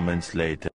moments later.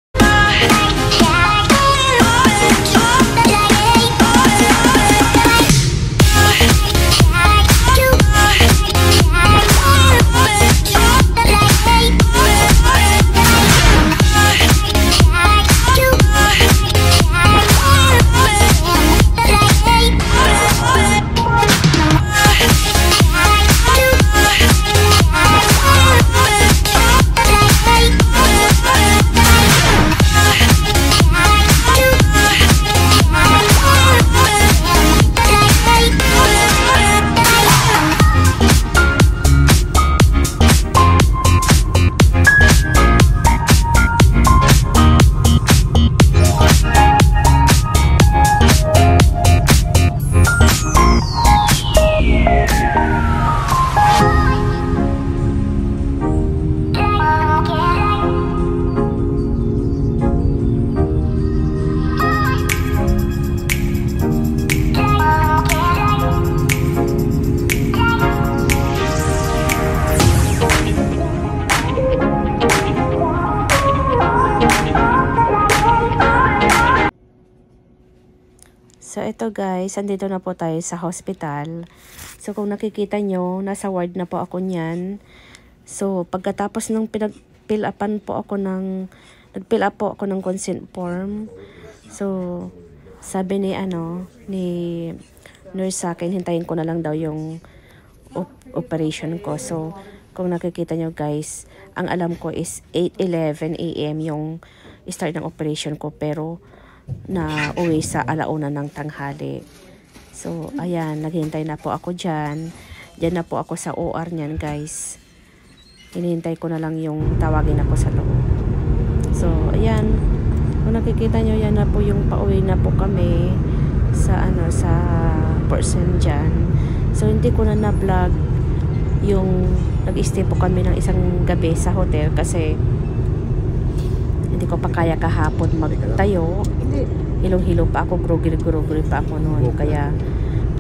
So, ito guys, andito na po tayo sa hospital. So, kung nakikita nyo, nasa ward na po ako niyan. So, pagkatapos ng nag-fill up po ako ng consent form. So, sabi ni nurse sa akin, hintayin ko na lang daw yung operation ko. So, kung nakikita nyo guys, ang alam ko is 8:11 AM yung start ng operation ko. Pero, na uwi sa alauna ng tanghali. So, ayan, naghihintay na po ako dyan. Dyan na po ako sa OR niyan, guys. Hinihintay ko na lang yung tawagin ako sa loob. So, ayan. Kung nakikita nyo, yan na po yung pauwi na po kami sa, sa person dyan. So, hindi ko na na-vlog yung nag-stay po kami ng isang gabi sa hotel kasi hindi ko pa kaya kahapon magtayo. Hilong-hilo pa ako, groggy pa ako noon. Kaya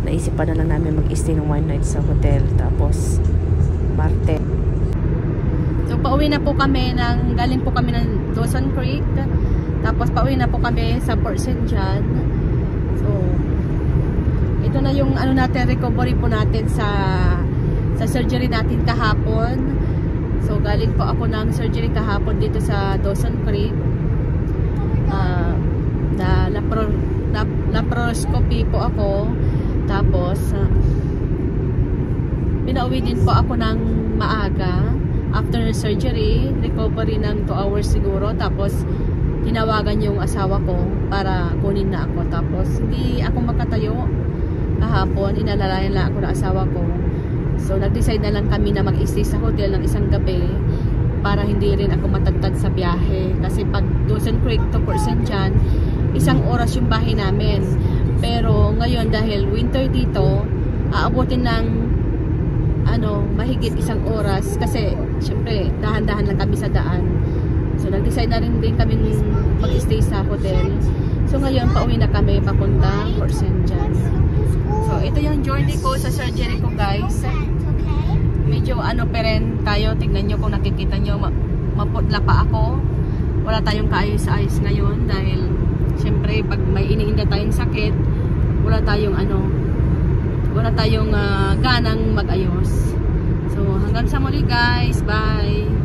naisipan na lang namin mag-stay ng one night sa hotel. Tapos Marte. So pauwi na po kami galing po kami ng Dawson Creek. Tapos pauwi na po kami sa Port St. John. So ito na yung natin, recovery po natin sa surgery natin kahapon. So, galing po ako ng surgery kahapon dito sa Dawson Creek. Laparoscopy po ako. Tapos, pinauwi din po ako ng maaga. After surgery, recovery ng 2 hours siguro. Tapos, tinawagan yung asawa ko para kunin na ako. Tapos, hindi ako makatayo kahapon. Inalalayan lang ako ng asawa ko. So, nag-decide na lang kami na mag-stay sa hotel ng isang gabi para hindi rin ako matagtag sa biyahe. Kasi pag Dawson Creek to Port St. John, 1 oras yung bahay namin. Pero ngayon dahil winter dito, aabutin ng mahigit 1 oras kasi syempre dahan-dahan lang kami sa daan. So, nag-decide na rin kami mag-stay sa hotel. So, ngayon pauwi na kami papunta Port St. John. So, ito yung journey ko sa surgery ko guys. Medyo pa rin tayo. Tignan nyo kung nakikita nyo. Maputla pa ako. Wala tayong kaayos-ayos ngayon. Dahil, syempre, pag may iniinda tayong sakit, wala tayong ganang mag-ayos. So, hanggang sa muli guys. Bye!